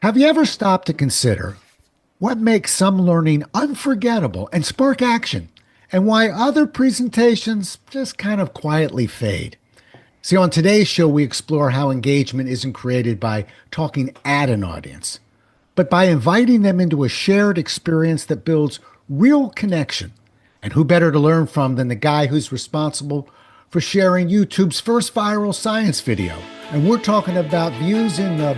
Have you ever stopped to consider what makes some learning unforgettable and spark action, and why other presentations just kind of quietly fade? See, on today's show, we explore how engagement isn't created by talking at an audience, but by inviting them into a shared experience that builds real connection. And who better to learn from than the guy who's responsible for sharing YouTube's first viral science video? And we're talking about views in the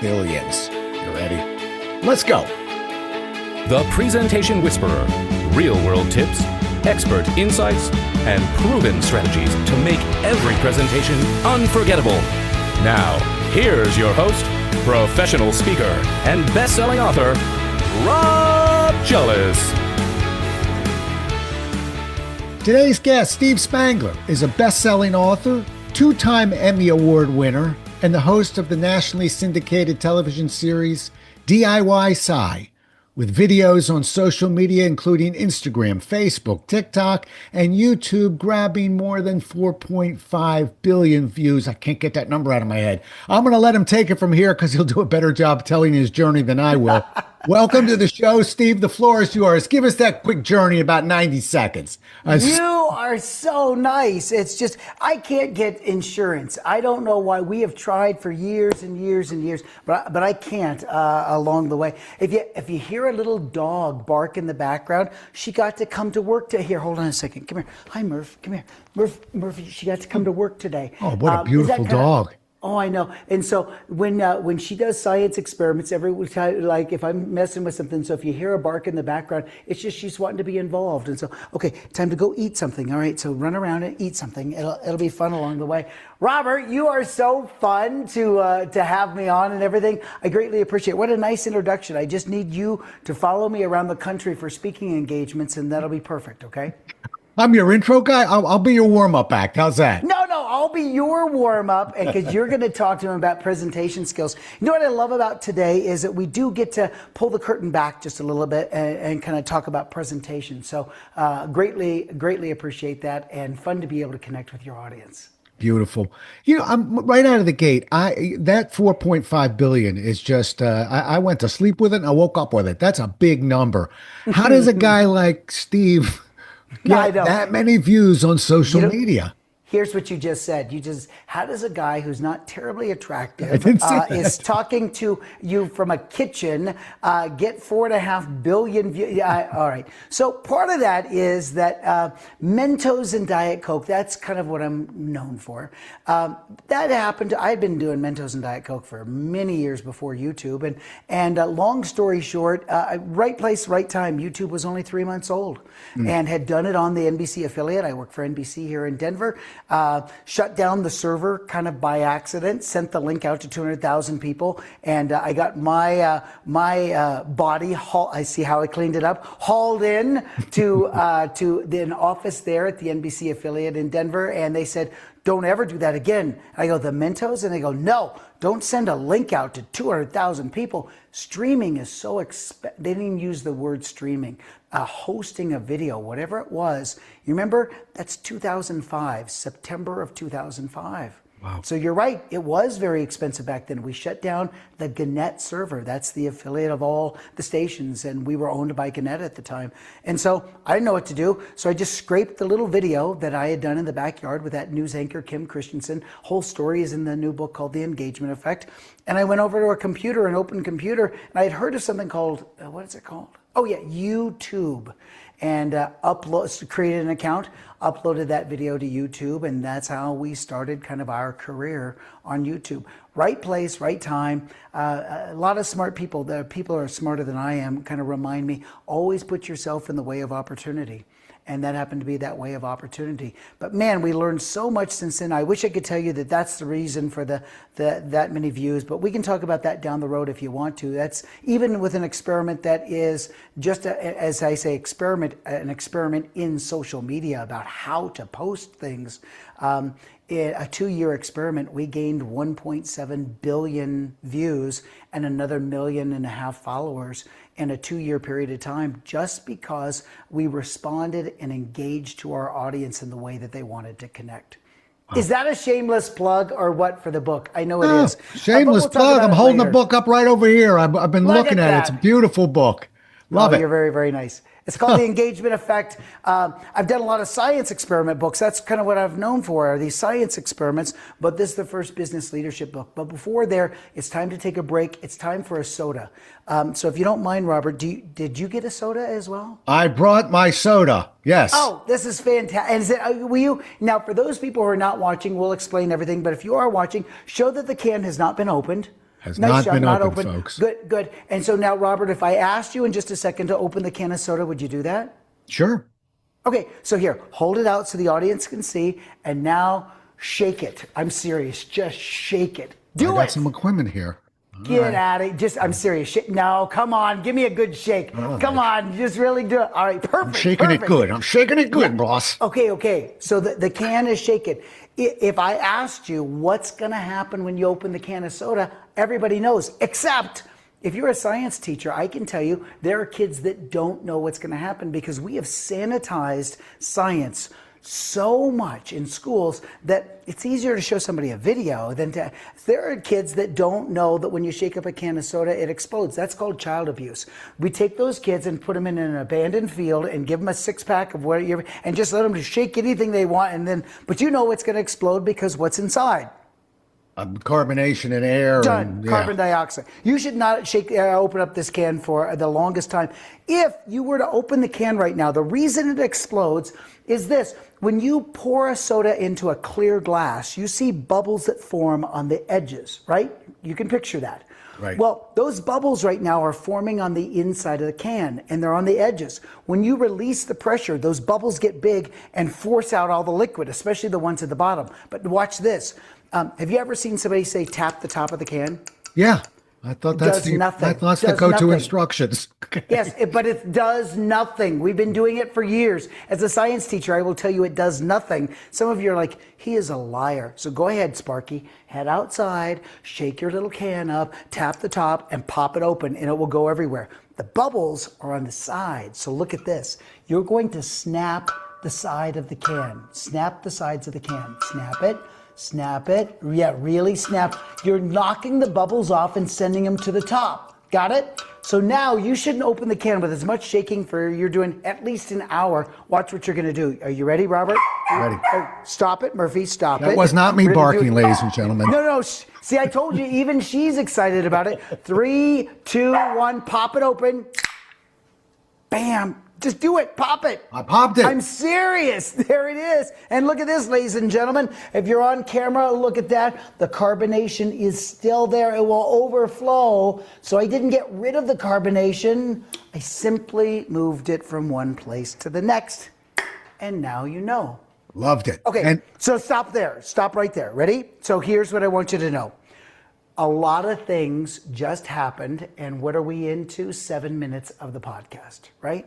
billions. You ready? Let's go. The Presentation Whisperer. Real-world tips, expert insights, and proven strategies to make every presentation unforgettable. Now, here's your host, professional speaker, and best-selling author, Rob Chillis. Today's guest, Steve Spangler, is a best-selling author, two-time Emmy Award winner, and the host of the nationally syndicated television series DIY Sci, with videos on social media including Instagram, Facebook, TikTok, and YouTube grabbing more than 4.5 billion views. I can't get that number out of my head. I'm going to let him take it from here because he'll do a better job telling his journey than I will. Welcome to the show, Steve. The floor is yours. Give us that quick journey in about 90 seconds. You are so nice. It's just, I can't get insurance. I don't know why. We have tried for years and years and years, but I can't along the way. If you hear a little dog bark in the background, she got to come to work here. Hold on a second. Come here. Hi, Murph. Come here. Murph, she got to come to work today. Oh, what a beautiful dog. Oh, I know. And so when she does science experiments, every time, like if I'm messing with something, so if you hear a bark in the background, it's just she's wanting to be involved. And so, okay, time to go eat something. All right, so run around and eat something. It'll be fun along the way. Robert, you are so fun to have me on and everything. I greatly appreciate it. What a nice introduction. I just need you to follow me around the country for speaking engagements, and that'll be perfect, okay? I'm your intro guy. I'll be your warm-up act. How's that? No, I'll be your warm-up, and because you're going to talk to him about presentation skills. You know what I love about today is that we do get to pull the curtain back just a little bit and kind of talk about presentation. So greatly appreciate that, and fun to be able to connect with your audience. Beautiful. You know, I'm right out of the gate. That 4.5 billion is just, I went to sleep with it and I woke up with it. That's a big number. How does a guy like Steve get that many views on social media? Here's what you just said. How does a guy who's not terribly attractive is talking to you from a kitchen get 4.5 billion views? All right. So part of that is that Mentos and Diet Coke, that's kind of what I'm known for. That happened. I'd been doing Mentos and Diet Coke for many years before YouTube. And long story short, right place, right time. YouTube was only 3 months old and had done it on the NBC affiliate. I work for NBC here in Denver. Shut down the server kind of by accident, sent the link out to 200,000 people, and I got my body, I see how I cleaned it up, hauled in to an office there at the NBC affiliate in Denver, and they said, don't ever do that again. I go, the Mentos? And they go, no, don't send a link out to 200,000 people. Streaming is so expensive. They didn't even use the word streaming. Hosting a video, whatever it was. You remember? That's 2005, September of 2005. Wow. So you're right. It was very expensive back then. We shut down the Gannett server. That's the affiliate of all the stations, and we were owned by Gannett at the time. And so I didn't know what to do. So I just scraped the little video that I had done in the backyard with that news anchor, Kim Christensen. Whole story is in the new book called The Engagement Effect. And I went over to a computer, an open computer, and I had heard of something called, what is it called? Oh yeah, YouTube. And created an account, uploaded that video to YouTube, and that's how we started kind of our career on YouTube. Right place, right time. A lot of smart people, the people who are smarter than I am, kind of remind me, always put yourself in the way of opportunity. And that happened to be that way of opportunity. But man, we learned so much since then. I wish I could tell you that that's the reason for that many views, but we can talk about that down the road if you want to. That's even with an experiment that is just, as I say, an experiment in social media about how to post things. A 2-year experiment, we gained 1.7 billion views and another 1.5 million followers in a 2-year period of time, just because we responded and engaged to our audience in the way that they wanted to connect. Is that a shameless plug or what for the book? I know it Oh, is. shameless We'll talk plug. about I'm it holding the later. book up right over here. I've been Look looking at at it. It's a that. beautiful book. Love Oh, it. you're very, very nice. It's called The Engagement Effect. I've done a lot of science experiment books. That's kind of what I've known for, are these science experiments. But this is the first business leadership book. But before there, it's time to take a break. It's time for a soda. So if you don't mind, Robert, did you get a soda as well? I brought my soda. Yes. Oh, this is fantastic. And will you, now for those people who are not watching, we'll explain everything. But if you are watching, show that the can has not been opened. Has Nice not job, been not opened, folks. Good, good. And so now, Robert, if I asked you in just a second to open the can of soda, would you do that? Sure. Okay, so here, hold it out so the audience can see, and now shake it. I'm serious, just shake it. I got it. some equipment here. Get out of it. I'm serious. No, come on, give me a good shake. Come on, just really do it. All right, perfect. I'm shaking perfect. it good. I'm shaking it good, boss. Okay. So the can is shaken. If I asked you what's going to happen when you open the can of soda, everybody knows, except if you're a science teacher, I can tell you there are kids that don't know what's going to happen because we have sanitized science so much in schools that it's easier to show somebody a video than to. There are kids that don't know that when you shake up a can of soda, it explodes. That's called child abuse. We take those kids and put them in an abandoned field and give them a 6-pack of whatever, and just let them shake anything they want, and then, but you know it's going to explode because what's inside? Carbonation in air. Done. Carbon dioxide. You should not open up this can for the longest time. If you were to open the can right now, the reason it explodes is this. When you pour a soda into a clear glass, you see bubbles that form on the edges, right? You can picture that. Right. Well, those bubbles right now are forming on the inside of the can, and they're on the edges. When you release the pressure, those bubbles get big and force out all the liquid, especially the ones at the bottom. But watch this. Have you ever seen somebody say tap the top of the can? Yeah. I thought that's the go-to instructions. Yes, but it does nothing. We've been doing it for years. As a science teacher, I will tell you it does nothing. Some of you are like, he is a liar. So go ahead, Sparky. Head outside, shake your little can up, tap the top, and pop it open, and it will go everywhere. The bubbles are on the side. So look at this. You're going to snap the side of the can. Snap the sides of the can. Snap it. Snap it. Yeah, really snap. You're knocking the bubbles off and sending them to the top. Got it? So now you shouldn't open the can with as much shaking for you're doing at least an hour. Watch what you're going to do. Are you ready, Robert? Ready. Oh, stop it, Murphy. Stop it. That was not me barking, ladies and gentlemen. No. See, I told you, even she's excited about it. 3, 2, 1, pop it open. Bam. Just do it. Pop it. I popped it. I'm serious. There it is. And look at this, ladies and gentlemen. If you're on camera, look at that. The carbonation is still there. It will overflow. So I didn't get rid of the carbonation. I simply moved it from one place to the next. And now you know. Loved it. Okay, so stop there. Stop right there. Ready? So here's what I want you to know. A lot of things just happened. And what are we into? 7 minutes of the podcast, right?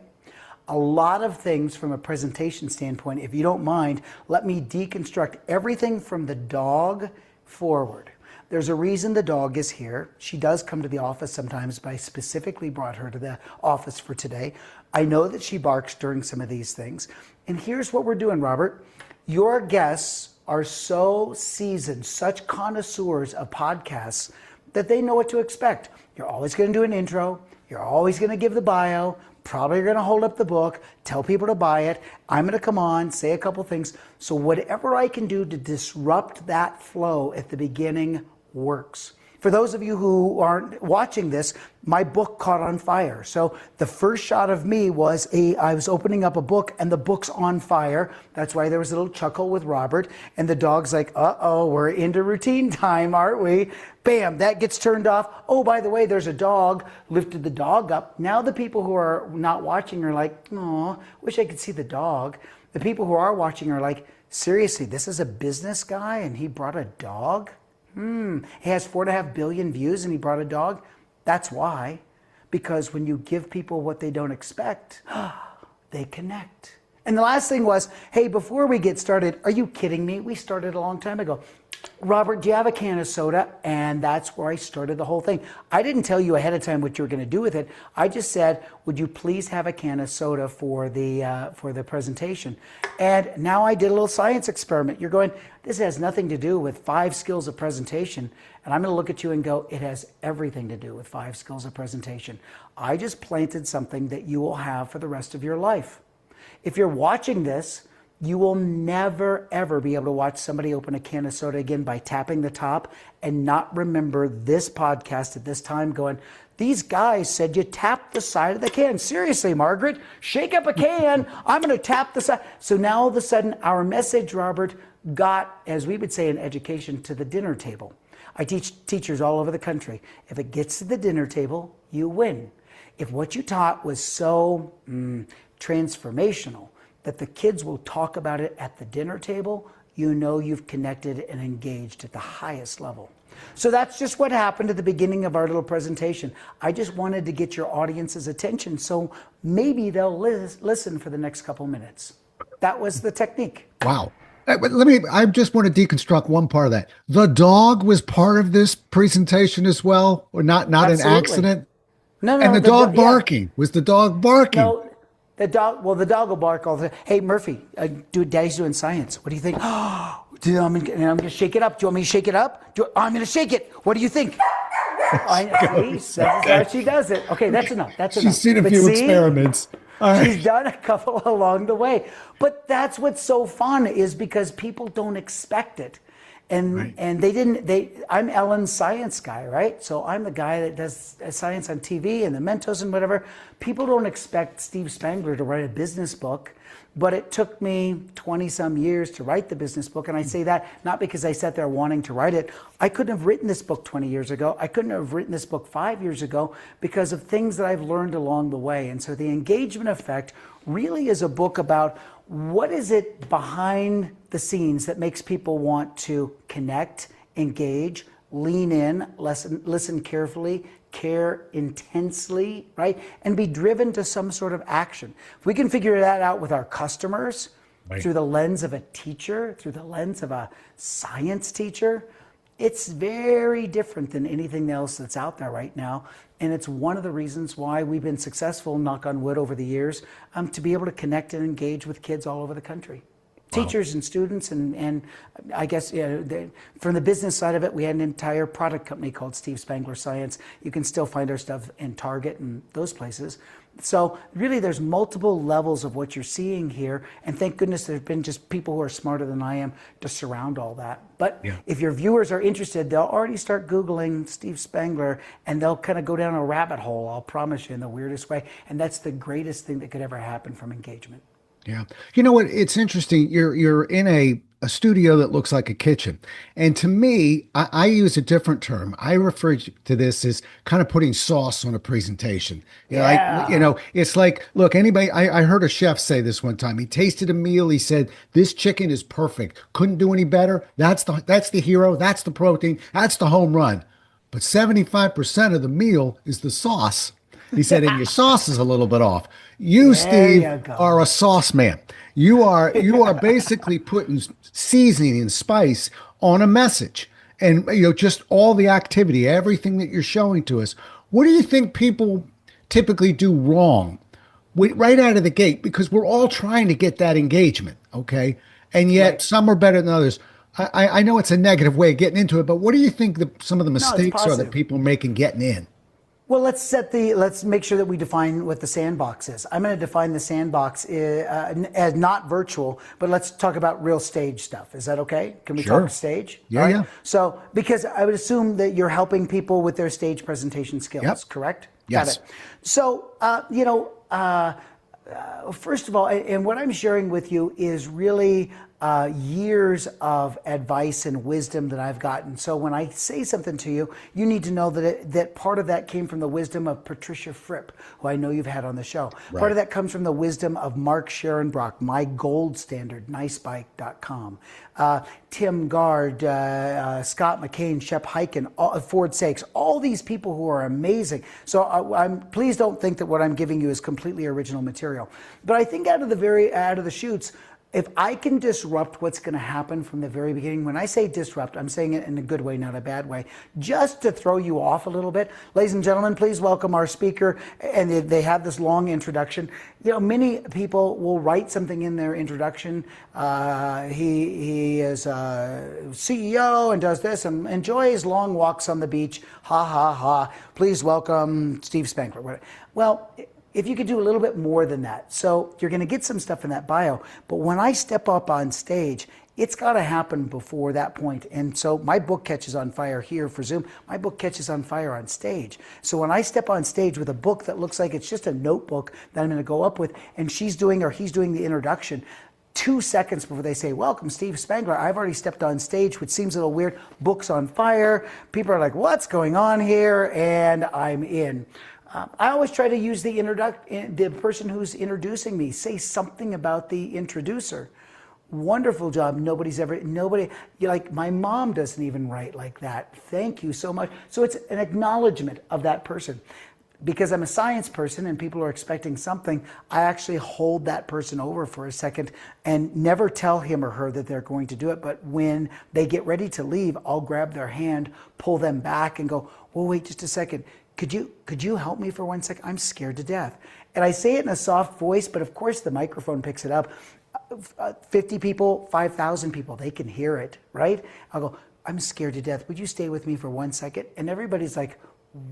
A lot of things from a presentation standpoint. If you don't mind, let me deconstruct everything from the dog forward. There's a reason the dog is here. She does come to the office sometimes, but I specifically brought her to the office for today. I know that she barks during some of these things. And here's what we're doing, Robert. Your guests are so seasoned, such connoisseurs of podcasts, that they know what to expect. You're always going to do an intro. You're always going to give the bio. Probably going to hold up the book, tell people to buy it. I'm going to come on, say a couple things. So whatever I can do to disrupt that flow at the beginning works. For those of you who aren't watching this, my book caught on fire. So the first shot of me was I was opening up a book and the book's on fire. That's why there was a little chuckle with Robert. And the dog's like, uh-oh, we're into routine time, aren't we? Bam, that gets turned off. Oh, by the way, there's a dog. Lifted the dog up. Now the people who are not watching are like, oh, wish I could see the dog. The people who are watching are like, seriously, this is a business guy and he brought a dog? He has 4.5 billion views and he brought a dog. That's why. Because when you give people what they don't expect, they connect. And the last thing was, hey, before we get started, are you kidding me? We started a long time ago. Robert, do you have a can of soda? And that's where I started the whole thing. I didn't tell you ahead of time what you were going to do with it. I just said, would you please have a can of soda for the presentation? And now I did a little science experiment. You're going, this has nothing to do with 5 skills of presentation. And I'm going to look at you and go, it has everything to do with 5 skills of presentation. I just planted something that you will have for the rest of your life. If you're watching this, you will never, ever be able to watch somebody open a can of soda again by tapping the top and not remember this podcast at this time going, these guys said you tap the side of the can. Seriously, Margaret, shake up a can. I'm going to tap the side. So now all of a sudden, our message, Robert, got, as we would say in education, to the dinner table. I teach teachers all over the country. If it gets to the dinner table, you win. If what you taught was so transformational that the kids will talk about it at the dinner table, you know you've connected and engaged at the highest level. So that's just what happened at the beginning of our little presentation. I just wanted to get your audience's attention so maybe they'll listen for the next couple minutes. That was the technique. Wow. I just want to deconstruct one part of that. The dog was part of this presentation as well, or not an accident? No, and the dog barking. Yeah. Was the dog barking? No. The dog will bark all the time. Hey, Murphy, Daddy's doing science. What do you think? I'm going to shake it up. Do you want me to shake it up? I'm going to shake it. What do you think? That's how she does it. Okay, that's enough. She's seen a few experiments. She's done a couple along the way. But that's what's so fun is because people don't expect it. And I'm Ellen's science guy, right? So I'm the guy that does science on TV and the Mentos and whatever. People don't expect Steve Spangler to write a business book, but it took me 20 some years to write the business book. And I say that not because I sat there wanting to write it. I couldn't have written this book 20 years ago. I couldn't have written this book 5 years ago because of things that I've learned along the way. And so the engagement effect really is a book about what is it behind the scenes that makes people want to connect, engage, lean in, listen carefully, care intensely, right? And be driven to some sort of action. If we can figure that out with our customers, right, through the lens of a teacher, through the lens of a science teacher, it's very different than anything else that's out there right now. And it's one of the reasons why we've been successful, knock on wood, over the years, to be able to connect and engage with kids all over the country. Wow. Teachers and students, and I guess from the business side of it, we had an entire product company called Steve Spangler Science. You can still find our stuff in Target and those places. So really there's multiple levels of what you're seeing here. And thank goodness there's been just people who are smarter than I am to surround all that. But if your viewers are interested, they'll already start Googling Steve Spangler and they'll kind of go down a rabbit hole, I'll promise you, in the weirdest way. And that's the greatest thing that could ever happen from engagement. Yeah. You know what? It's interesting. You're in a studio that looks like a kitchen. And to me, I use a different term. I refer to this as kind of putting sauce on a presentation. It's like, look, anybody, I heard a chef say this one time. He tasted a meal. He said, this chicken is perfect. Couldn't do any better. That's the hero. That's the protein. That's the home run. But 75% of the meal is the sauce. He said, and your sauce is a little bit off. Steve, are a sauce man. You are basically putting seasoning and spice on a message. And, just all the activity, everything that you're showing to us. What do you think people typically do wrong right out of the gate? Because we're all trying to get that engagement, okay? And yet some are better than others. I know it's a negative way of getting into it, but what do you think some of the mistakes are that people make in getting in? Well, let's make sure that we define what the sandbox is. I'm going to define the sandbox as not virtual, but let's talk about real stage stuff. Is that okay? Can we talk stage? Yeah, right? Yeah. So, because I would assume that you're helping people with their stage presentation skills, correct? Yes. Got it. So, first of all, and what I'm sharing with you is really years of advice and wisdom that I've gotten. So when I say something to you, you need to know that part of that came from the wisdom of Patricia Fripp, who I know you've had on the show. Right. Part of that comes from the wisdom of Mark Scherenbrock, my gold standard, nicebike.com. Tim Gard, Scott McCain, Shep Hyken, Ford Sakes, all these people who are amazing. So please don't think that what I'm giving you is completely original material. But I think out of the shoots, if I can disrupt what's going to happen from the very beginning, when I say disrupt, I'm saying it in a good way, not a bad way, just to throw you off a little bit. Ladies and gentlemen, please welcome our speaker. And they have this long introduction. You know, many people will write something in their introduction. He is a CEO and does this and enjoys long walks on the beach. Ha, ha, ha. Please welcome Steve Spangler. Well, if you could do a little bit more than that. So you're going to get some stuff in that bio, but when I step up on stage, it's got to happen before that point. And so my book catches on fire here for Zoom. My book catches on fire on stage. So when I step on stage with a book that looks like it's just a notebook that I'm going to go up with, and he's doing the introduction, 2 seconds before they say, welcome, Steve Spangler, I've already stepped on stage, which seems a little weird. Book's on fire. People are like, what's going on here? And I'm in. I always try to use the person who's introducing me. Say something about the introducer. Wonderful job. Nobody, like my mom doesn't even write like that. Thank you so much. So it's an acknowledgement of that person. Because I'm a science person and people are expecting something, I actually hold that person over for a second and never tell him or her that they're going to do it. But when they get ready to leave, I'll grab their hand, pull them back and go, well, wait just a second. Could you help me for 1 second? I'm scared to death. And I say it in a soft voice, but of course the microphone picks it up. 50 people, 5,000 people, they can hear it, right? I'll go, I'm scared to death. Would you stay with me for 1 second? And everybody's like,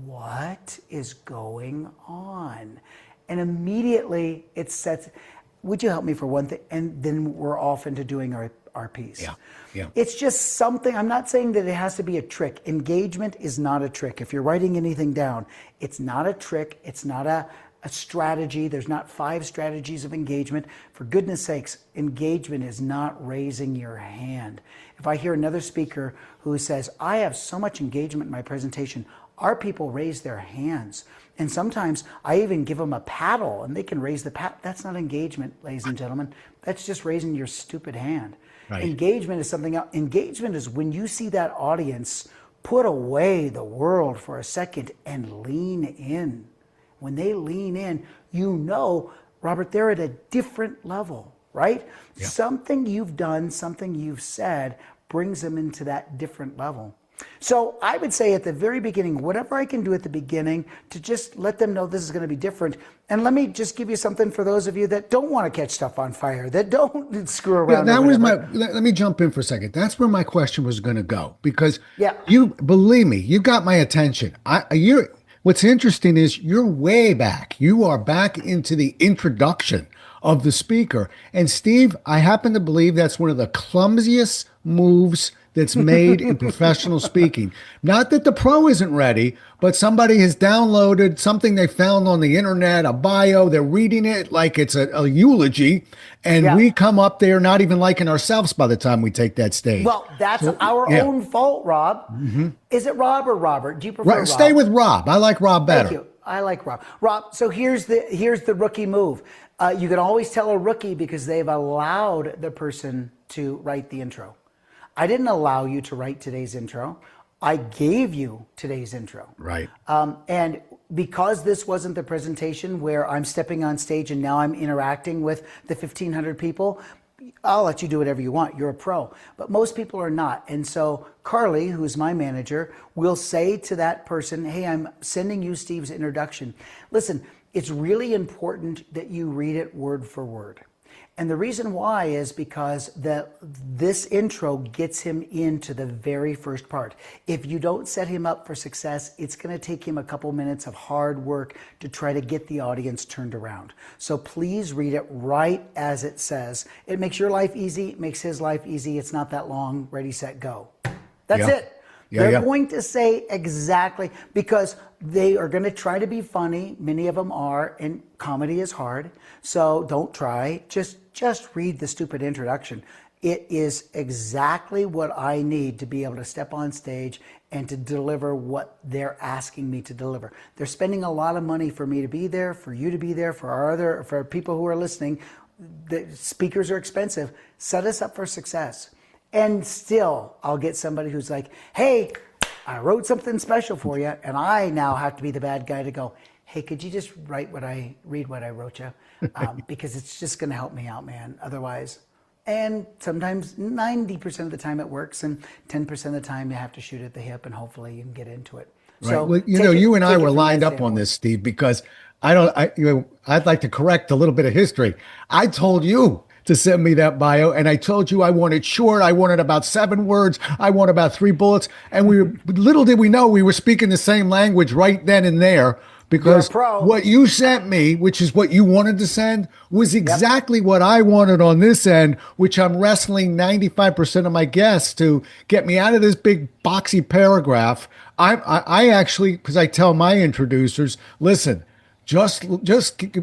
what is going on? And immediately it sets, would you help me for one thing? And then we're off into doing our piece. Yeah. Yeah. It's just something, I'm not saying that it has to be a trick. Engagement is not a trick. If you're writing anything down, it's not a trick. It's not a strategy. There's not 5 strategies of engagement. For goodness sakes, engagement is not raising your hand. If I hear another speaker who says, I have so much engagement in my presentation, our people raise their hands. And sometimes I even give them a paddle and they can raise the paddle. That's not engagement, ladies and gentlemen. That's just raising your stupid hand. Right. Engagement is something else. Engagement is when you see that audience put away the world for a second and lean in. When they lean in, you know, Robert, they're at a different level, right? Yeah. Something you've done, something you've said brings them into that different level. So I would say at the very beginning, whatever I can do at the beginning to just let them know this is going to be different. And let me just give you something for those of you that don't want to catch stuff on fire, that don't screw around. Yeah, let me jump in for a second. That's where my question was going to go, because yeah, you believe me, you got my attention. What's interesting is you're way back. You are back into the introduction of the speaker. And Steve, I happen to believe that's one of the clumsiest moves that's made in professional speaking. Not that the pro isn't ready, but somebody has downloaded something they found on the internet, a bio, they're reading it like it's a eulogy, and we come up there not even liking ourselves by the time we take that stage. Well, that's our own fault, Rob. Mm-hmm. Is it Rob or Robert? Do you prefer Rob? Stay with Rob. I like Rob better. Thank you. I like Rob. Rob, so here's the rookie move. You can always tell a rookie because they've allowed the person to write the intro. I didn't allow you to write today's intro. I gave you today's intro. Right. And because this wasn't the presentation where I'm stepping on stage and now I'm interacting with the 1,500 people, I'll let you do whatever you want. You're a pro. But most people are not. And so Carly, who's my manager, will say to that person, hey, I'm sending you Steve's introduction. Listen, it's really important that you read it word for word. And the reason why is because this intro gets him into the very first part. If you don't set him up for success, it's going to take him a couple minutes of hard work to try to get the audience turned around. So please read it right as it says. It makes your life easy. It makes his life easy. It's not that long. Ready, set, go. That's it. They're going to say exactly, because they are going to try to be funny. Many of them are, and comedy is hard. So don't try. Just read the stupid introduction. It is exactly what I need to be able to step on stage and to deliver what they're asking me to deliver. They're spending a lot of money for me to be there, for you to be there, for people who are listening. The speakers are expensive. Set us up for success. And still, I'll get somebody who's like, hey, I wrote something special for you, and I now have to be the bad guy to go, hey, could you just read what I wrote you? Because it's just going to help me out, man. Otherwise, and sometimes 90% of the time it works, and 10% of the time you have to shoot at the hip, and hopefully you can get into it. Right. So well, you and I were lined up on this, Steve, because I'd like to correct a little bit of history. I told you to send me that bio, and I told you I wanted short. I wanted about 7 words. I want about 3 bullets. And little did we know we were speaking the same language right then and there. Because what you sent me, which is what you wanted to send, was exactly what I wanted on this end, which I'm wrestling 95% of my guests to get me out of this big boxy paragraph. I actually, because I tell my introducers, listen, just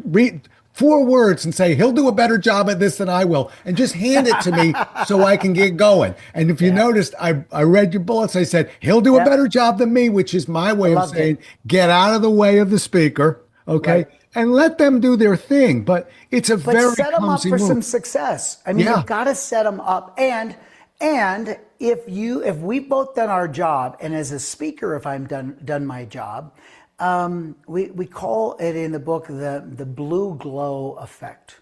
read 4 words and say, he'll do a better job at this than I will. And just hand it to me so I can get going. And if you noticed, I read your bullets. I said, he'll do a better job than me, which is my way of saying, get out of the way of the speaker. Okay. Right. And let them do their thing. But it's a very set them up for move. some success. I mean, you've got to set them up. And if we've both done our job, and as a speaker, if I'm done my job, we call it in the book the blue glow effect.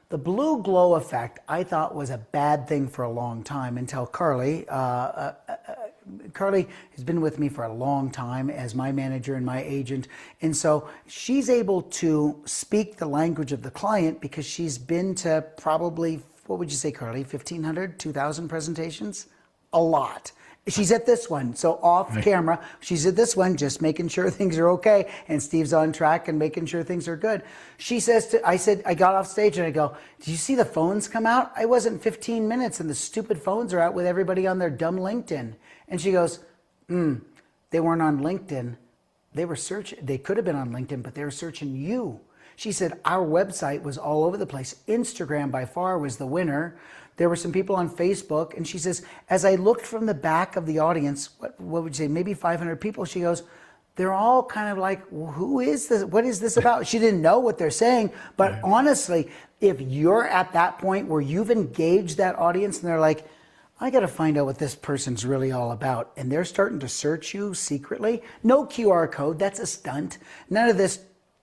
The blue glow effect I thought was a bad thing for a long time until Carly has been with me for a long time as my manager and my agent. And so she's able to speak the language of the client because she's been to probably, what would you say, Carly, 1,500, 2,000 presentations? A lot. She's at this one, so off camera, she's at this one, just making sure things are okay, and Steve's on track and making sure things are good. She says, I got off stage and I go, did you see the phones come out? I wasn't 15 minutes and the stupid phones are out with everybody on their dumb LinkedIn. And she goes, they weren't on LinkedIn. They were searching, they could have been on LinkedIn, but they were searching you. She said, our website was all over the place. Instagram by far was the winner. There were some people on Facebook, and she says, as I looked from the back of the audience, what would you say, maybe 500 people, she goes, they're all kind of like, well, who is this? What is this about? She didn't know what they're saying, but honestly, if you're at that point where you've engaged that audience and they're like, I got to find out what this person's really all about, and they're starting to search you secretly, no QR code, that's a stunt. None of this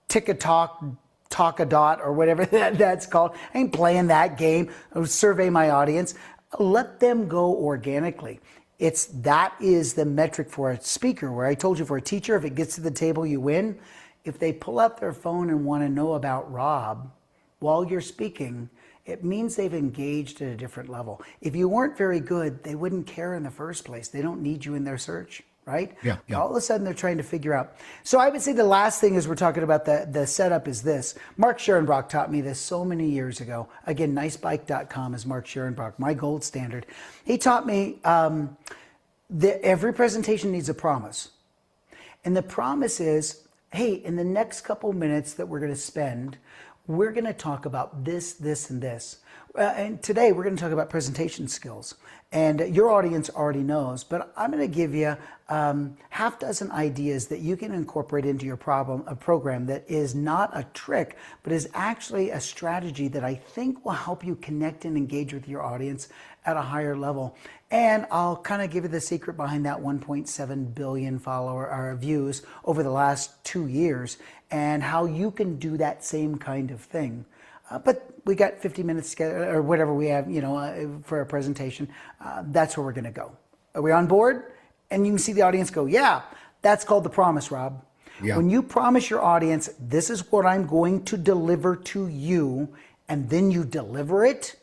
tick-a-talk, talk-a-dot, or whatever that's called. I ain't playing that game. Survey my audience. Let them go organically. That is the metric for a speaker, where I told you for a teacher, if it gets to the table, you win. If they pull out their phone and want to know about Rob while you're speaking, it means they've engaged at a different level. If you weren't very good, they wouldn't care in the first place. They don't need you in their search. Right? Yeah. All of a sudden they're trying to figure out. So I would say the last thing as we're talking about the setup is this. Mark Scherenbrock taught me this so many years ago. Again, nicebike.com is Mark Scherenbrock, my gold standard. He taught me that every presentation needs a promise. And the promise is, hey, in the next couple minutes that we're going to spend, we're going to talk about this, this, and this. And today we're going to talk about presentation skills. And your audience already knows, but I'm going to give you half dozen ideas that you can incorporate into your program that is not a trick, but is actually a strategy that I think will help you connect and engage with your audience at a higher level. And I'll kind of give you the secret behind that 1.7 billion views over the last 2 years, and how you can do that same kind of thing. But we got 50 minutes together, or whatever we have, for a presentation. That's where we're going to go. Are we on board? And you can see the audience go, yeah, that's called the promise, Rob. Yeah. When you promise your audience, this is what I'm going to deliver to you, and then you deliver it,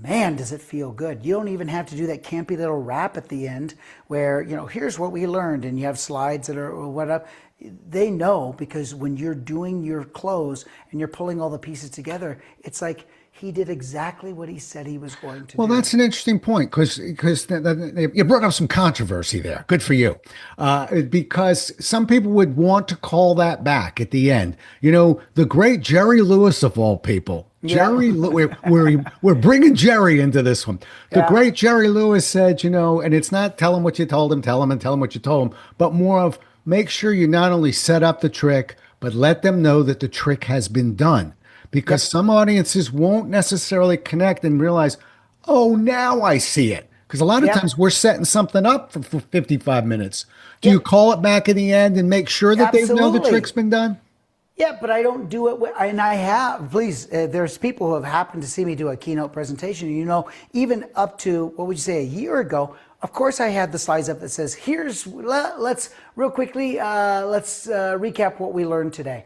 man, does it feel good. You don't even have to do that campy little rap at the end where, here's what we learned, and you have slides that are whatever. They know, because when you're doing your close and you're pulling all the pieces together, it's like, he did exactly what he said he was going to Well, do. that's an interesting point because you brought up some controversy there. Good for you, because some people would want to call that back at the end. You know, the great Jerry Lewis of all people. Yeah. We're bringing Jerry into this one. The Yeah. great Jerry Lewis said, you know, and it's not tell him what you told him, tell him and tell him what you told him, but more of make sure you not only set up the trick, but let them know that the trick has been done because Yep. some audiences won't necessarily connect and realize, oh, now I see it. Because a lot of Yep. times we're setting something up for 55 minutes. Do you Yep. call it back at the end and make sure that they know the Absolutely. trick's been done? Yeah, but I don't do it. And I have, please, there's people who have happened to see me do a keynote presentation. You know, even up to, what would you say, a year ago, of course I had the slides up that says, let's real quickly, let's recap what we learned today.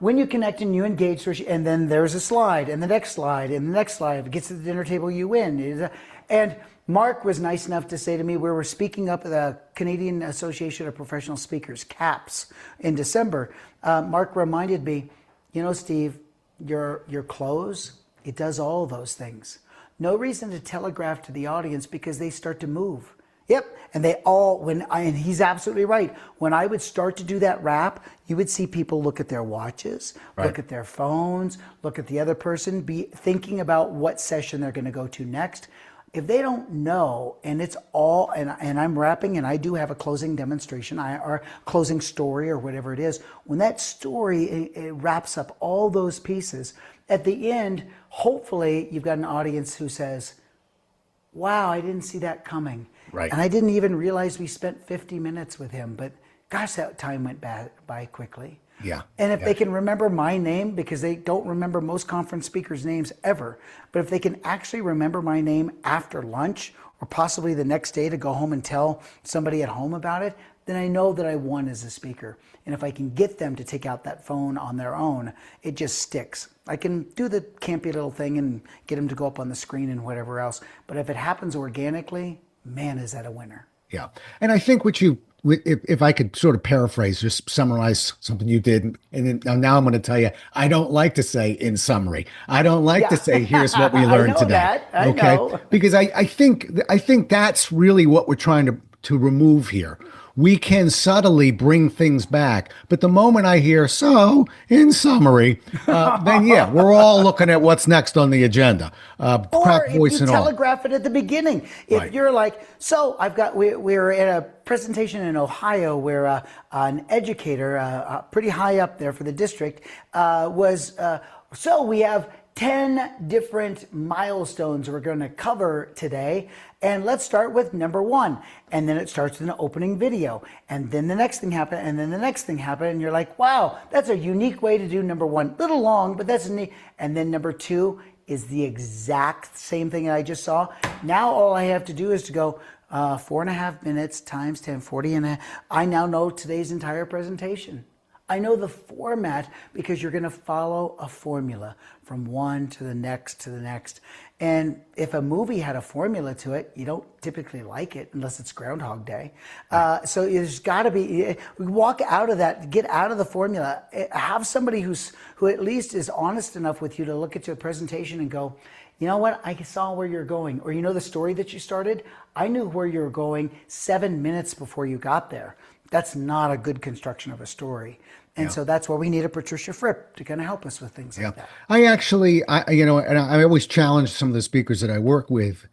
When you connect and you engage, and then there's a slide, and the next slide, and the next slide. If it gets to the dinner table, you win. And Mark was nice enough to say to me, we were speaking up at the Canadian Association of Professional Speakers, CAPS, in December. Mark reminded me, you know, Steve, your close, it does all those things. No reason to telegraph to the audience because they start to move. Yep, and and he's absolutely right. When I would start to do that wrap, you would see people look at their watches, Right. look at their phones, look at the other person, be thinking about what session they're going to go to next. If they don't know, and it's all, and I'm wrapping, and I do have a closing demonstration, or closing story, or whatever it is, when that story it wraps up all those pieces, at the end, hopefully you've got an audience who says, wow, I didn't see that coming. Right. And I didn't even realize we spent 50 minutes with him, but gosh, that time went by quickly. Yeah. And if Yeah. they can remember my name, because they don't remember most conference speakers' names ever, but if they can actually remember my name after lunch or possibly the next day to go home and tell somebody at home about it, then I know that I won as a speaker. And if I can get them to take out that phone on their own, it just sticks. I can do the campy little thing and get them to go up on the screen and whatever else. But if it happens organically, man, is that a winner. Yeah. And I think if I could sort of paraphrase, just summarize something you did, and then now I'm going to tell you, I don't like to say in summary. I don't like to Yeah. say, here's what we I learned know today. that. I okay. know. Because I think that's really what we're trying to remove here. We can subtly bring things back. But the moment I hear, so in summary, then yeah, we're all looking at what's next on the agenda. Or Crack if voice you and all. telegraph it at the beginning. If Right. you're like, so we're at a presentation in Ohio where an educator, pretty high up there for the district, so we have 10 different milestones we're going to cover today. And let's start with number 1. And then it starts with an opening video. And then the next thing happened. And then the next thing happened. And you're like, wow, that's a unique way to do number 1. Little long, but that's neat. And then number 2 is the exact same thing that I just saw. Now all I have to do is to go 4.5 minutes times 10, 40. And I now know today's entire presentation. I know the format because you're going to follow a formula from one to the next to the next. And if a movie had a formula to it, you don't typically like it unless it's Groundhog Day. So there's got to be, walk out of that, get out of the formula. Have somebody who at least is honest enough with you to look at your presentation and go, you know what, I saw where you're going. Or you know the story that you started? I knew where you were going 7 minutes before you got there. That's not a good construction of a story. And so that's why we need a Patricia Fripp to kind of help us with things like that. And I always challenge some of the speakers that I work with,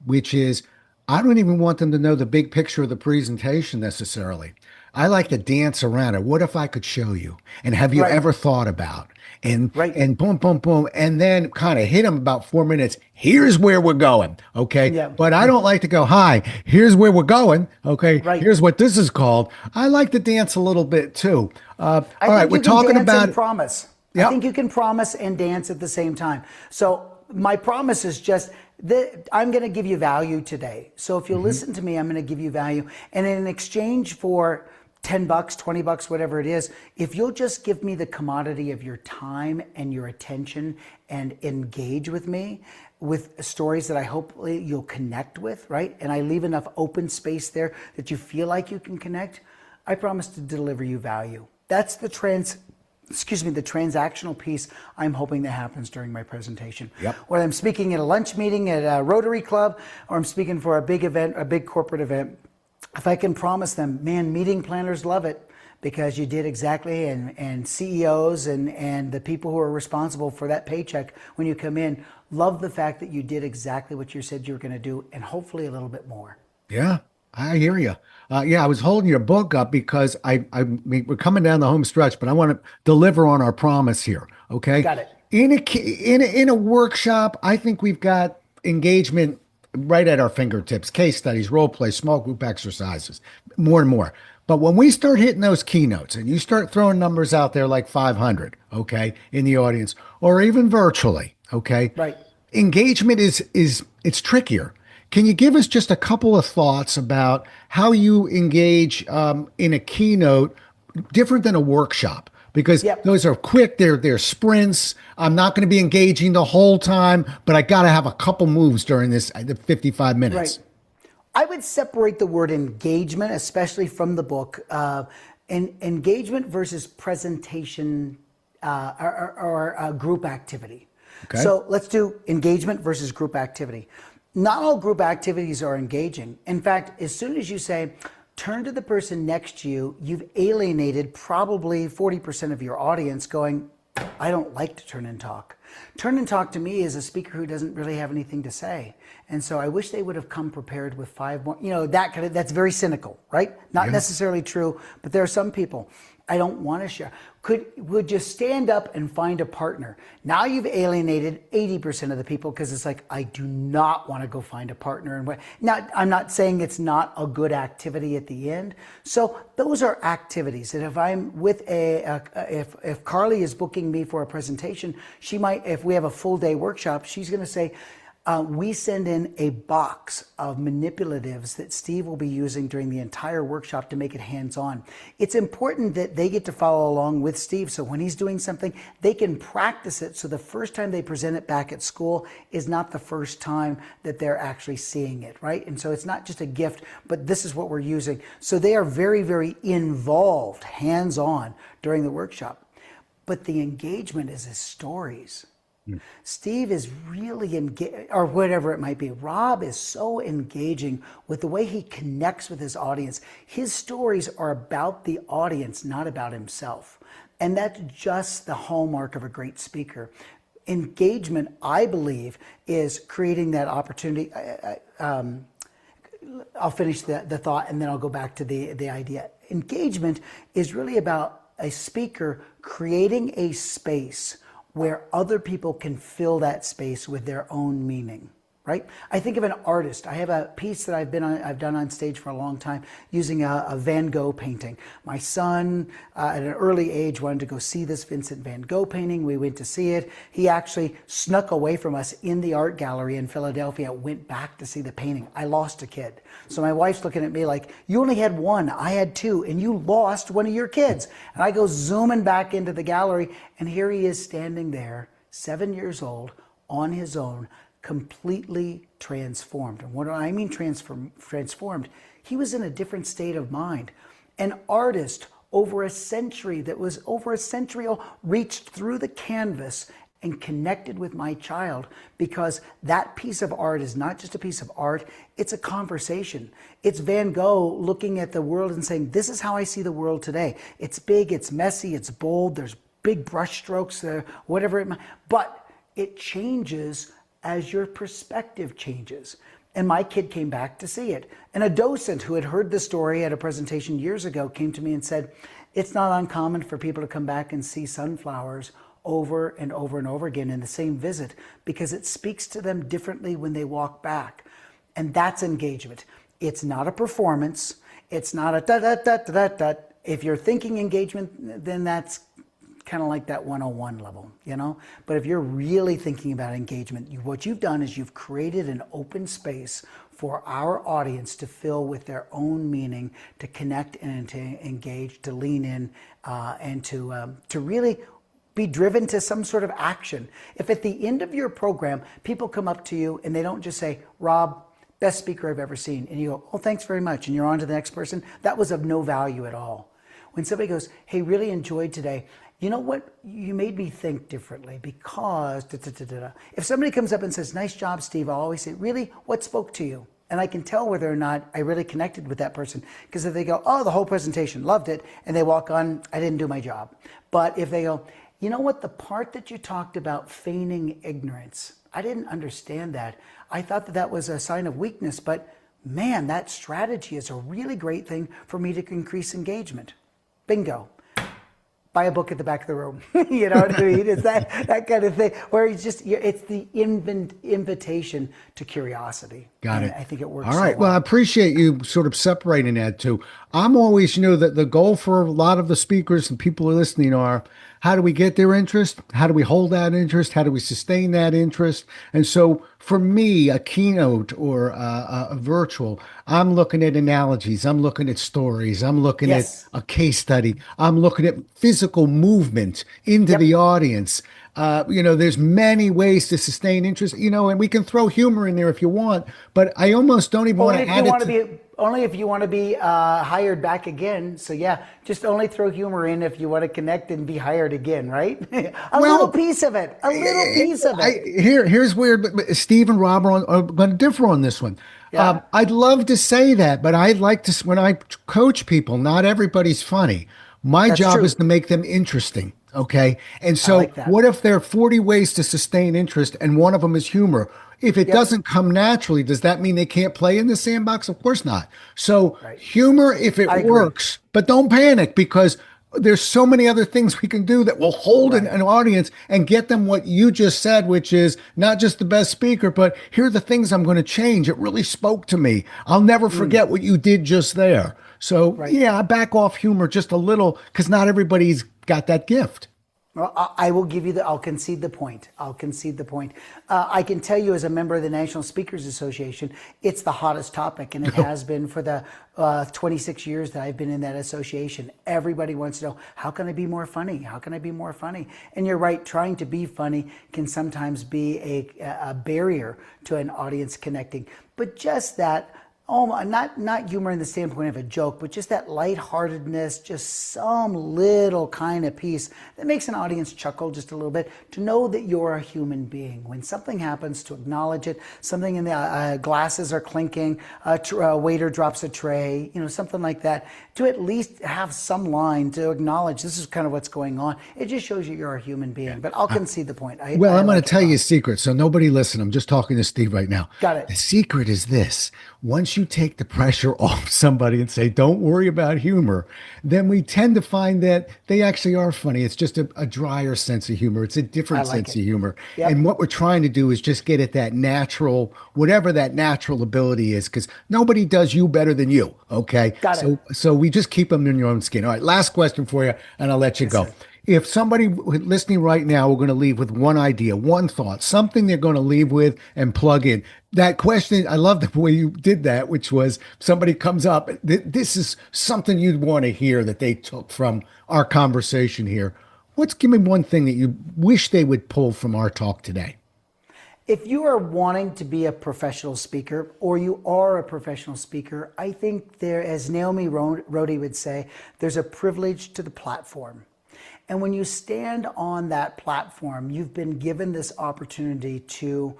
which is I don't even want them to know the big picture of the presentation necessarily. I like to dance around it. What if I could show you? And have you Right. ever thought about? And Right. and boom, boom, boom, and then kind of hit them about 4 minutes. Here's where we're going. Okay. Yeah. But I don't like to go, hi, here's where we're going. Okay. Right. Here's what this is called. I like to dance a little bit too. All right. We're talking about and promise. Yep. I think you can promise and dance at the same time. So my promise is just that I'm going to give you value today. So if you listen to me, I'm going to give you value. And in exchange for $10, $20, whatever it is, if you'll just give me the commodity of your time and your attention and engage with me with stories that I hopefully you'll connect with, right? And I leave enough open space there that you feel like you can connect, I promise to deliver you value. That's the the transactional piece I'm hoping that happens during my presentation. Yep. Whether I'm speaking at a lunch meeting at a Rotary Club or I'm speaking for a big event, a big corporate event, if I can promise them, man, meeting planners love it because you did exactly, and CEOs and the people who are responsible for that paycheck when you come in love the fact that you did exactly what you said you were going to do, and hopefully a little bit more. Yeah, I hear you. Yeah, I was holding your book up because I mean, we're coming down the home stretch, but I want to deliver on our promise here. Okay. Got it. In a workshop, I think we've got engagement right at our fingertips, case studies, role play, small group exercises, more and more. But when we start hitting those keynotes and you start throwing numbers out there like 500, okay, in the audience, or even virtually, okay, Right. engagement is it's trickier. Can you give us just a couple of thoughts about how you engage in a keynote different than a workshop? Because Yep. those are quick, they're sprints. I'm not going to be engaging the whole time, but I got to have a couple moves during the 55 minutes. Right. I would separate the word engagement, especially from the book, engagement versus presentation or group activity. Okay. So let's do engagement versus group activity. Not all group activities are engaging. In fact, as soon as you say, turn to the person next to you, you've alienated probably 40% of your audience going, I don't like to turn and talk. Turn and talk to me is a speaker who doesn't really have anything to say. And so I wish they would have come prepared with 5 more, that's very cynical, right? Not necessarily true, but there are some people, I don't want to share. Would you stand up and find a partner? Now you've alienated 80% of the people because it's like, I do not want to go find a partner. And now I'm not saying it's not a good activity at the end. So those are activities. And if I'm with if Carly is booking me for a presentation, she might, if we have a full day workshop, she's going to say, we send in a box of manipulatives that Steve will be using during the entire workshop to make it hands-on. It's important that they get to follow along with Steve, so when he's doing something, they can practice it, so the first time they present it back at school is not the first time that they're actually seeing it, right? And so it's not just a gift, but this is what we're using. So they are very, very involved, hands-on during the workshop. But the engagement is his stories. Steve is really engaged, or whatever it might be. Rob is so engaging with the way he connects with his audience. His stories are about the audience, not about himself. And that's just the hallmark of a great speaker. Engagement, I believe, is creating that opportunity. I'll finish the thought and then I'll go back to the idea. Engagement is really about a speaker creating a space where other people can fill that space with their own meaning, right? I think of an artist. I have a piece that I've done on stage for a long time using a Van Gogh painting. My son, at an early age, wanted to go see this Vincent Van Gogh painting. We went to see it. He actually snuck away from us in the art gallery in Philadelphia, went back to see the painting. I lost a kid. So my wife's looking at me like, you only had one, I had two, and you lost one of your kids. And I go zooming back into the gallery, and here he is standing there, 7 years old, on his own, completely transformed. And what do I mean transformed? He was in a different state of mind. An artist over a century old reached through the canvas and connected with my child, because that piece of art is not just a piece of art, it's a conversation. It's Van Gogh looking at the world and saying, this is how I see the world today. It's big, it's messy, it's bold, there's big brush strokes there, whatever it might, but it changes as your perspective changes. And my kid came back to see it. And a docent who had heard the story at a presentation years ago came to me and said, it's not uncommon for people to come back and see sunflowers over and over and over again in the same visit, because it speaks to them differently when they walk back. And that's engagement. It's not a performance. It's not a da-da-da-da-da-da. If you're thinking engagement, then that's kind of like that 101 level, you know? But if you're really thinking about engagement, what you've done is you've created an open space for our audience to fill with their own meaning, to connect and to engage, to lean in, and to really be driven to some sort of action. If at the end of your program, people come up to you and they don't just say, Rob, best speaker I've ever seen, and you go, oh, thanks very much, and you're on to the next person, that was of no value at all. When somebody goes, hey, really enjoyed today, You know what? You made me think differently because if somebody comes up and says, "Nice job, Steve," I'll always say, "Really? What spoke to you?" And I can tell whether or not I really connected with that person. Because if they go, "Oh, the whole presentation, loved it," and they walk on, I didn't do my job. But if they go, "You know what? The part that you talked about feigning ignorance, I didn't understand that. I thought that that was a sign of weakness, but man, that strategy is a really great thing for me to increase engagement." Bingo. Buy a book at the back of the room. You know what I mean? It's that kind of thing where it's the invitation to curiosity. Got and it. I think it works. All right. So Well, I well. appreciate you sort of separating that too. I'm always, that the goal for a lot of the speakers and people who are listening are, how do we get their interest? How do we hold that interest? How do we sustain that interest? And so for me, a keynote or a virtual, I'm looking at analogies. I'm looking at stories. I'm looking at Yes. a case study. I'm looking at physical movement into the Yep. audience. There's many ways to sustain interest, and we can throw humor in there if you want, but I almost don't even want Only to if you add it want to to. be only if you want to be hired back again. So yeah, just only throw humor in if you want to connect and be hired again, right? A little piece of it. A little piece of it. Here's weird, but Steve and Rob are going to differ on this one. Yeah. I'd love to say that, but I'd like to, when I coach people, not everybody's funny. My That's job is true. to make them interesting. Okay. And I so like that. what if there are 40 ways to sustain interest and one of them is humor? If it Yep. doesn't come naturally, does that mean they can't play in the sandbox? Of course not. So Right. humor, if it I agree. works, but don't panic because there's so many other things we can do that will hold Right. an audience and get them what you just said, which is not just the best speaker, but here are the things I'm going to change. It really spoke to me. I'll never forget what you did just there. So Right. yeah, I back off humor just a little because not everybody's got that gift. Well, I will give you I'll concede the point. I'll concede the point. I can tell you as a member of the National Speakers Association, it's the hottest topic, and it has been for the 26 years that I've been in that association. Everybody wants to know, how can I be more funny? How can I be more funny? And you're right, trying to be funny can sometimes be a barrier to an audience connecting. But just that, not humor in the standpoint of a joke, but just that lightheartedness, just some little kind of piece that makes an audience chuckle just a little bit, to know that you're a human being. When something happens, to acknowledge it, something in the glasses are clinking, a waiter drops a tray, something like that, to at least have some line to acknowledge this is kind of what's going on. It just shows you you're a human being. But I'll concede the point. Well, I I'm going like to it, tell you Rob. a secret. So nobody listen. I'm just talking to Steve right now. Got it. The secret is this. Once you take the pressure off somebody and say, don't worry about humor, then we tend to find that they actually are funny. It's just a drier sense of humor. It's a different I like sense it. of humor. Yep. And what we're trying to do is just get at that natural, whatever that natural ability is, because nobody does you better than you. Okay. Got it. So we just keep them in your own skin. All right. Last question for you, and I'll let you go. sir. If somebody listening right now, we're going to leave with one idea, one thought, something they're going to leave with and plug in. That question, I love the way you did that, which was somebody comes up, this is something you'd want to hear that they took from our conversation here. Give me one thing that you wish they would pull from our talk today. If you are wanting to be a professional speaker, or you are a professional speaker, I think there, as Naomi Rhodey would say, there's a privilege to the platform. And when you stand on that platform, you've been given this opportunity to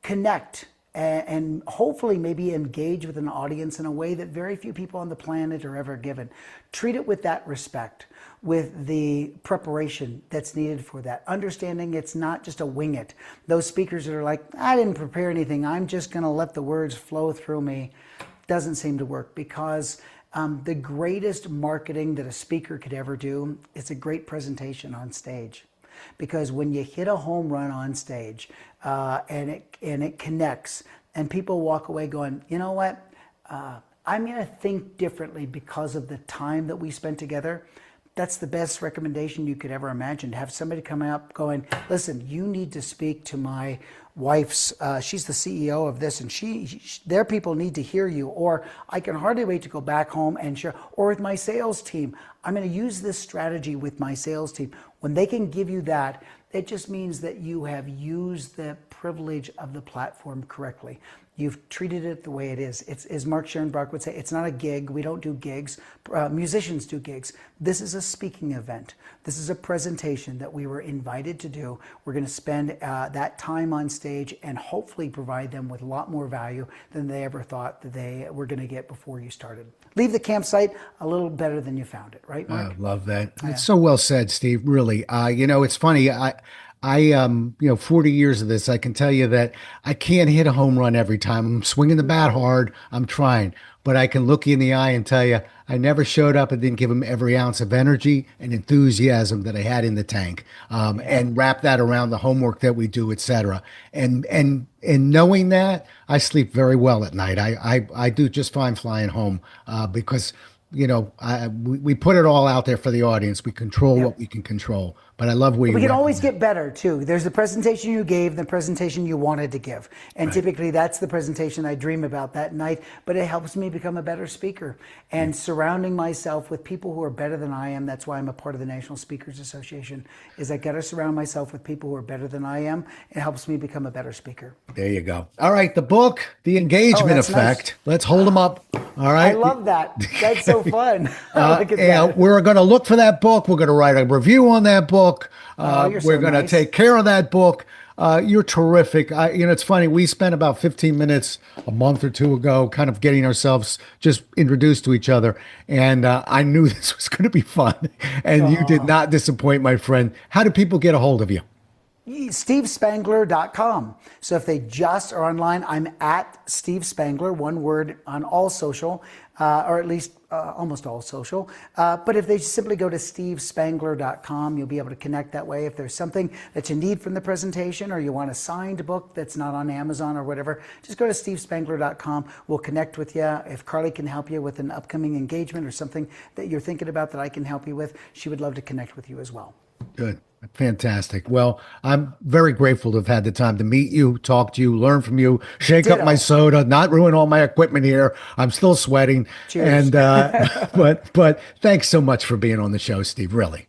connect and hopefully maybe engage with an audience in a way that very few people on the planet are ever given. Treat it with that respect, with the preparation that's needed for that. Understanding it's not just a wing it. Those speakers that are like, I didn't prepare anything, I'm just going to let the words flow through me, doesn't seem to work, because the greatest marketing that a speaker could ever do is a great presentation on stage. Because when you hit a home run on stage and it connects, and people walk away going, you know what, I'm going to think differently because of the time that we spent together. That's the best recommendation you could ever imagine. To have somebody come up going, listen, you need to speak to my wife's, she's the CEO of this, and their people need to hear you. Or I can hardly wait to go back home and share. Or with my sales team, I'm going to use this strategy with my sales team. When they can give you that, it just means that you have used the privilege of the platform correctly. You've treated it the way it is. It's, as Mark Scherenbrock would say, it's not a gig. We don't do gigs. Musicians do gigs. This is a speaking event. This is a presentation that we were invited to do. We're going to spend that time on stage and hopefully provide them with a lot more value than they ever thought that they were going to get before you started. Leave the campsite a little better than you found it, right, Mark? I love that. It's so well said, Steve. Really. It's funny. I 40 years of this, I can tell you that I can't hit a home run every time. I'm swinging the bat hard. I'm trying, but I can look you in the eye and tell you I never showed up and didn't give them every ounce of energy and enthusiasm that I had in the tank, and wrap that around the homework that we do, etc. And knowing that, I sleep very well at night. I do just fine flying home, because we put it all out there for the audience. We control what we can control. But I love where we can always get better too. There's the presentation you gave, the presentation you wanted to give. And typically that's the presentation I dream about that night, but it helps me become a better speaker. And surrounding myself with people who are better than I am, that's why I'm a part of the National Speakers Association, is I got to surround myself with people who are better than I am. It helps me become a better speaker. There you go. All right, the book, The Engagement Effect. Nice. Let's hold them up. All right. I love that. That's so fun. I like it. We're going to look for that book. We're going to write a review on that book. We're going to take care of that book. You're terrific. It's funny. We spent about 15 minutes a month or two ago kind of getting ourselves just introduced to each other. And I knew this was going to be fun. And you did not disappoint, my friend. How do people get a hold of you? SteveSpangler.com. So if they just are online, I'm at Steve Spangler, one word, on all social, or at least almost all social. But if they simply go to SteveSpangler.com, you'll be able to connect that way. If there's something that you need from the presentation, or you want a signed book that's not on Amazon or whatever, just go to SteveSpangler.com. We'll connect with you. If Carly can help you with an upcoming engagement or something that you're thinking about that I can help you with, she would love to connect with you as well. Good. Fantastic. Well, I'm very grateful to have had the time to meet you, talk to you, learn from you, shake up my soda, not ruin all my equipment here. I'm still sweating. Cheers. And but thanks so much for being on the show, Steve. Really.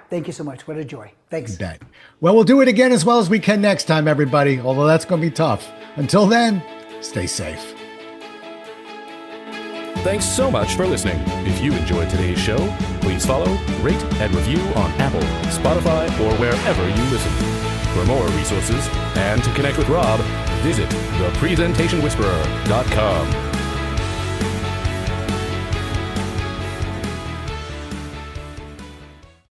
Thank you so much. What a joy. Thanks. You bet. Well, we'll do it again as well as we can next time, everybody. Although that's going to be tough. Until then, stay safe. Thanks so much for listening. If you enjoyed today's show, please follow, rate, and review on Apple, Spotify, or wherever you listen. For more resources and to connect with Rob, visit thepresentationwhisperer.com.